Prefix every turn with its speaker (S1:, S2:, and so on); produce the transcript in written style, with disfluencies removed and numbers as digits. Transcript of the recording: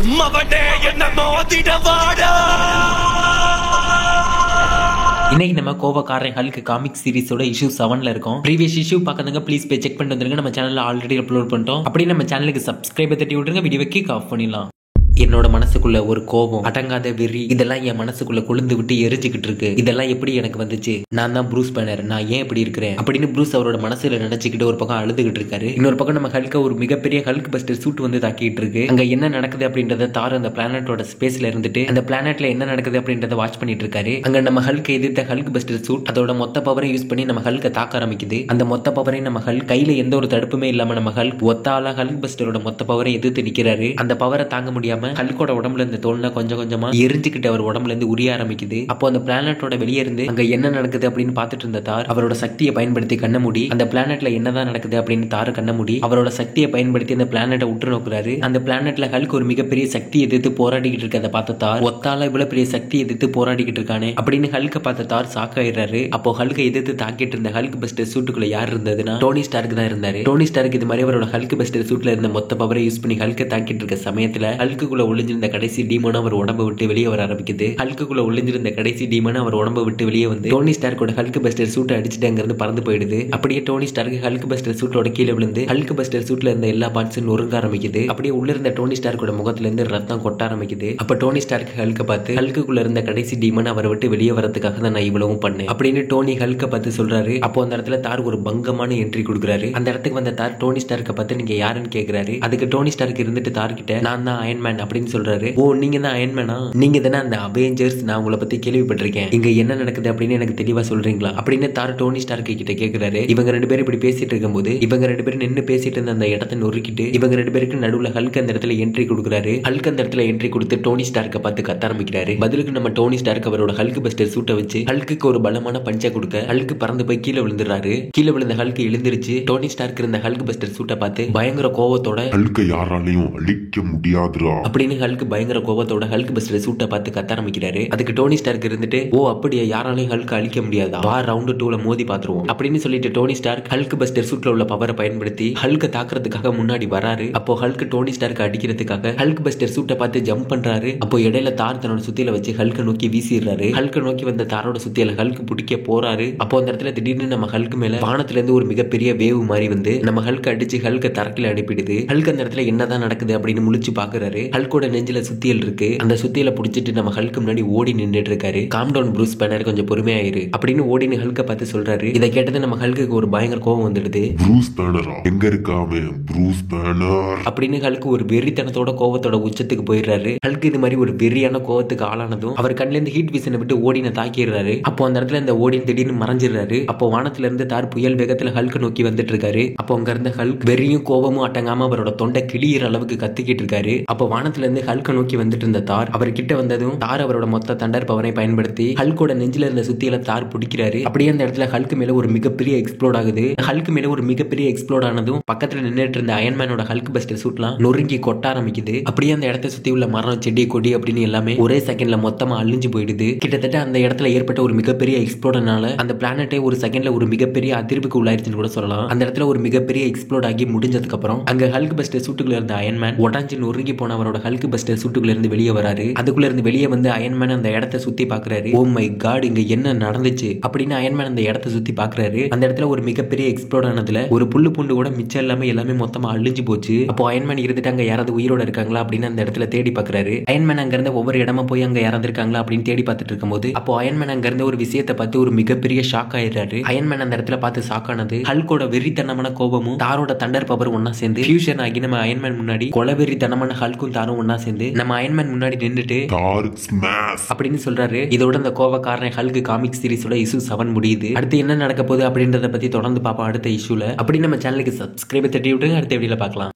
S1: மவனே என்ன மோதிடவாடா.
S2: இன்னைக்கு நம்ம கோவக்காரன் ஹல்க் காமிக் சீரிஸோட இஷ்யூ 7ல இருக்கோம். ப்ரீவியஸ் இஷ்யூ பார்க்கறதுங்க ப்ளீஸ் போய் செக் பண்ணிட்டு வந்துருங்க. நம்ம சேனல்ல ஆல்ரெடி அப்லோட் பண்ணிட்டோம். அப்படியே நம்ம சேனலுக்கு சப்ஸ்கிரைப் தட்டி விட்டுருங்க. வீடியோவை கிக் ஆஃப் பண்ணிடலாம். என்னோட மனசுக்குள்ள ஒரு கோபம், அடங்காத வெறி, இதெல்லாம் என் மனசுக்குள்ள கொழுந்து விட்டு எரிஞ்சுக்கிட்டு இருக்கு. இதெல்லாம் எப்படி எனக்கு வந்துச்சு? நான் தான் ப்ரூஸ் பேனர், நான் ஏன் இப்படி இருக்கிறேன் அப்படின்னு ப்ரூஸ் அவரோட மனசுல நினைச்சுக்கிட்டு ஒரு பக்கம் அழுதுகிட்டு இருக்காரு. இன்னொரு பக்கம் நம்ம ஹல்க ஒரு மிகப்பெரிய ஹல்க் பஸ்டர் சூட் வந்து தாக்கிட்டு இருக்கு. அங்க என்ன நடக்குது அப்படின்றத தார் அந்த பிளானட்டோட ஸ்பேஸ்ல இருந்துட்டு அந்த பிளானட்ல என்ன நடக்குது அப்படின்றத வாட்ச் பண்ணிட்டு இருக்காரு. அங்க நம்ம ஹல்க் எதிர்த்த ஹல்க் பஸ்டர் சூட் அதோட மொத்த பவரை யூஸ் பண்ணி நம்ம ஹல்க தாக்க ஆரம்பிக்குது. அந்த மொத்த பவரை நம்ம ஹல்க் கையில எந்த ஒரு தடுப்புமே இல்லாம நம்ம ஹல்க் ஒத்தால ஹல்க் பஸ்டரோட மொத்த பவரை எதிர்த்து நிக்கிறாரு. அந்த பவரை தாங்க முடியாம ஹல்கோட உடம்புல இந்த தோல்னா கொஞ்சம் கொஞ்சமா எரிஞ்சுக்கிட்டு அவர் உடம்புல இருந்து உரிய ஆரம்பிக்குது. அப்போ அந்த பிளானட்டோட வெளியே இருந்து அங்க என்ன நடக்குது அப்படின்னு பார்த்துட்டு இருந்த தார் அவரோட சக்தியை பயன்படுத்தி கண்ண மூடி அந்த பிளானட்ல என்னதான் நடக்குது அப்படின்னு தார் கண்ண மூடி அவரோட சக்தியை பயன்படுத்தி அந்த பிளானட்டை உற்று நோக்குறாரு. அந்த பிளானட்ல ஹல்க் ஒரு மிகப்பெரிய சக்தி எதிர்த்து போராடிக்கிட்டு இருக்கதை பார்த்த தார் ஒத்தால இவ்வளவு பெரிய சக்தி எதிர்த்து போராடிக்கிட்டு இருக்கானே அப்படின்னு ஹல்க பார்த்த தார் சாக்காயிடுறாரு. அப்போ ஹல்கை எதிர்த்து தாக்கிட்டு இருந்த ஹல்க் பஸ்டர் சூட்டுக்குள்ள யார் இருந்ததுன்னா டோனி ஸ்டார்க் தான் இருந்தாரு. டோனி ஸ்டார்க் இது மாதிரி அவரோட ஹல்க் பஸ்டர் சூட்ல இருந்த மொத்த பவரை யூஸ் பண்ணி ஹல்கை தாக்கிட்டு இருக்க சமயத்துல ஹல்குள்ள ஒளிஞ்சிருந்த கடைசி டீமன் அவர் உடம்பை விட்டு வெளியே வர ஆரம்பிக்குது. ஹல்குள்ள ஒளிஞ்சிருந்த கடைசி டீமன் அவர் உடம்பை விட்டு வெளியே வந்து டோனி ஸ்டார்க்கோட ஹல்க் பஸ்டர் சூட்டை அடிச்சுட்டு அங்கிருந்து பறந்து போயிடுது. அப்படியே டோனி ஸ்டார்க் ஹல்க் பஸ்டர் சூட்டோட கீழே விழுந்து ஹல்க் பஸ்டர் சூட்ல இருந்த எல்லா பார்ட்ஸும் நொறுங்க ஆரம்பிக்குது. அப்படியே உள்ள இருந்த டோனி ஸ்டார்க்கோட முகத்துல இருந்து ரத்தம் கொட்ட ஆரம்பிக்குது. அப்ப டோனி ஸ்டார்க் ஹல்க பார்த்து ஹல்குள்ள இருந்த கடைசி டீமன் அவரை விட்டு வெளியே வரதுக்காக தான் நான் இவ்வளவும் பண்ணேன் அப்படின்னு டோனி ஹல்க பார்த்து சொல்றாரு. அப்போ அந்த இடத்துல தார் ஒரு பங்கமான என்ட்ரி கொடுக்குறாரு. அந்த இடத்துக்கு வந்த தார் டோனி ஸ்டார்க்க பார்த்து நீங்க யாருன்னு கேக்குறாரு. அதுக்கு டோனி ஸ்டார்க் இருந்துட்டு தார் கிட்ட நான் தான் அயன் மேன் அப்படின்னு சொல்றாரு. ஓ நீங்க தான் அயன் மேனா? நீங்க தானே அந்த அவெஞ்சர்ஸ், நான் உங்களை பத்தி கேள்விப்பட்டிருக்கேன். இங்க என்ன நடக்குது அப்படின்னு எனக்கு தெளிவா சொல்றீங்களா அப்படின்னு தார் டோனி ஸ்டார்க் கிட்ட கேக்குறாரு. இவங்க ரெண்டு பேரும் இப்படி பேசிட்டு இருக்கும்போது இவங்க ரெண்டு பேரும் நின்று பேசிட்டு இருந்த அந்த இடத்தை நொறுக்கிட்டு இவங்க ரெண்டு பேருக்கு நடுவுல ஹல்க் அந்த இடத்துல என்ட்ரி கொடுக்குறாரு. ஹல்க் அந்த இடத்துல என்ட்ரி கொடுத்து டோனி ஸ்டார்க்க பார்த்து கத்த ஆரம்பிக்கிறாரு. பதிலுக்கு நம்ம டோனி ஸ்டார்க் அவரோட ஹல்க் பஸ்டர் சூட்டை வச்சு ஹல்க்கு ஒரு பலமான பஞ்சை கொடுக்க ஹல்க் பறந்து போய் கீழே விழுந்துறாரு. கீழே விழுந்த ஹல்க் எழுந்திருச்சு டோனி ஸ்டார்க் இருந்த ஹல்க் பஸ்டர் சூட்டை பார்த்து பயங்கர கோவத்தோட
S3: ஹல்க யாராலையும் அழிக்க முடியாதுடா
S2: அப்படின்னு ஹல்க் பயங்கர கோவத்தோட ஹல்க் பஸ்டர் சூட்டை பார்த்து கத்த ஆரம்பிக்கிறாரு. அதுக்கு டோனி ஸ்டார்க் இருந்துட்டு ஓ அப்படியே யாராலையும் ஹல்க் அழிக்க முடியாதா, வா ரவுண்ட் 2ல மோதி பாத்துருவோம் அப்படின்னு சொல்லிட்டு டோனி ஸ்டார்க் ஹல்க் பஸ்டர் சூட்ல உள்ள பவரை பயன்படுத்தி ஹல்க தாக்குறதுக்காக முன்னாடி வராரு. அப்போ ஹல்க் டோனி ஸ்டார்க் அடிக்கிறதுக்காக ஹல்க் பஸ்டர் சூட்டை பார்த்து ஜம்ப் பண்றாரு. அப்போ இடையில தார் தன்னோட சுத்தியில வச்சு ஹல்க நோக்கி வீசிடுறாரு. ஹல்க நோக்கி வந்த தாரோட சுத்தியில ஹல்க் பிடிக்க போறாரு. அப்போ அந்த இடத்துல திடீர்னு நம்ம ஹல்க் மேல வானத்துல இருந்து ஒரு மிகப்பெரிய வேவ் மாதிரி வந்து நம்ம ஹல்க் அடிச்சு ஹல்க தரக்கில அனுப்பிடுது. ஹல்க் அந்த இடத்துல என்னதான் நடக்குது அப்படின்னு முழிச்சு பாக்குறாரு. ஹல்கோட நெஞ்சில சுத்தியல் இருக்கு. அந்த சுத்தியில புடிச்சிட்டு நம்ம ஹல்க் முன்னாடி ஓடி நின்றுட்டு இருக்காரு. காம் டவுன் ப்ரூஸ் பேனர், கொஞ்சம் பொறுமையாயிரு அப்படின்னு ஓடினு ஹல்க பார்த்து சொல்றாரு. இதை கேட்டது நம்ம ஹல்க்கு ஒரு பயங்கர கோபம் வந்துடுது.
S3: ப்ரூஸ் பேனரா எங்க இருக்காமே ப்ரூஸ் பேனர்
S2: அப்படின்னு ஹல்க் ஒரு வெறித்தனத்தோட கோவத்தோட உச்சத்துக்கு போயிடுறாரு. ஹல்க் இது மாதிரி ஒரு வெறியான கோவத்துக்கு ஆளானதும் அவர் கண்ணுல இருந்து ஹீட் விசனை விட்டு ஓடின தாக்கிடுறாரு. அப்போ அந்த இடத்துல இந்த ஓடின் திடீர்னு மறைஞ்சிடுறாரு. அப்போ வானத்துல இருந்து தார் புயல் வேகத்துல ஹல்க் நோக்கி வந்துட்டு இருக்காரு. அப்போ அங்க இருந்த ஹல்க் வெறியும் கோபமும் அட்டங்காம அவரோட தொண்டை கிளியிற அளவுக்கு கத்திக்கிட்டு இருக்காரு. அப்போ வானத்துல இருந்து ஹல்க நோக்கி வந்துட்டு இருந்த தார் அவர் கிட்ட வந்ததும் தார் அவரோட மொத்த தண்டர் பவரை பயன்படுத்தி ஹல்கோட நெஞ்சில இருந்த சுத்தியில தார் பிடிக்கிறாரு. அப்படியே அந்த இடத்துல ஹல்க் மேல ஒரு மிகப்பெரிய எக்ஸ்ப்ளோட் ஆகுது. ஹல்க் மேல ஒரு மிகப்பெரிய எக்ஸ்ப்ளோட் ஆனதும் பக்கத்துல நின்றுட்டு இருந்த அயன்மேனோட ஹல்க் பஸ்டர் சூட்லாம் நொறுங்கி கொட்ட ஆரம்பிக்குது. அப்படியே அந்த இடத்தை சுத்தி உள்ள மரம் செடி கொடி அப்படின்னு எல்லாமே ஒரே செகண்ட்ல மொத்தமா அழிஞ்சு போயிடுது. கிட்டத்தட்ட அந்த இடத்துல ஏற்பட்ட ஒரு மிகப்பெரிய எக்ஸ்ப்ளோடனால அந்த பிளானட்டே ஒரு செகண்ட்ல ஒரு மிகப்பெரிய அதிர்வுக்கு உள்ளாயிருச்சுன்னு கூட சொல்லலாம். அந்த இடத்துல ஒரு மிகப்பெரிய எக்ஸ்ப்ளோட் ஆகி முடிஞ்சதுக்கு அப்புறம் அங்க ஹல்க் பஸ்டர் சூட்டுக்குள்ள இருந்த அயன்மேன் உடஞ்சு நொறுங்கி போன அவரோட ஹல்க் பஸ்டர் சூட்டுக்குள்ள இருந்து வெளியே வராரு. அதுக்குள்ள இருந்து வெளியே வந்து அயன்மேன் அந்த இடத்தை சுத்தி பாக்குறாரு. ஓ மை காட் இங்க என்ன நடந்துச்சு அப்படின்னு அயன்மேன் அந்த இடத்தை சுத்தி பாக்குறாரு. அந்த இடத்துல ஒரு மிகப்பெரிய எக்ஸ்ப்ளோட் ஆனதுல ஒரு புல்லு பூண்டு கூட மிச்சம் எல்லாமே மொத்தமா அழிஞ்சு போச்சு. அப்போ அயன்மேன் இருந்துட்டு அங்க யாராவது உயிரோட இருக்காங்களா அப்படின்னு அந்த இடத்துல தேடி பாக்குறாரு. அயன்மேன் அங்க இருந்த ஒவ்வொரு இடமா போய் அங்க யாராவது இருக்காங்களா அப்படின்னு தேடி பார்த்துட்டு இருக்கும்போது அப்போ அயன்மேன் அங்க இருந்த ஒரு விஷயத்தை பார்த்து ஒரு மிகப்பெரிய ஷாக் ஆயிடுறாரு. அயன்மேன் அந்த இடத்துல பார்த்து ஷாக் ஆனது ஹல்கோட வெறித்தனமான கோபமும் தாரோட தண்டர் பவர் ஒன்னா சேர்ந்து ஃபியூஷன் ஆகி நம்ம அயன்மேன் முன்னாடி கொலவெறித்தனமான ஹல்கும் தாரும் ஒன்னா சேர்ந்து நம்ம அயன்மேன் முன்னாடி நின்றுட்டு அப்படின்னு சொல்றாரு. இதோட இந்த கோவக்காரன் ஹல்க் காமிக் சீரிஸோட இஷ்யூ 7 முடியுது. அடுத்து என்ன நடக்க போகுது அப்படின்றத பத்தி தொடர்ந்து பார்ப்போம் அடுத்த இஷ்யூல. அப்படி நம்ம சேனலுக்கு சப்ஸ்கிரைப் தட்டி விட்டுருங்க. அடுத்த வீடியோல பார்க்கலாம்.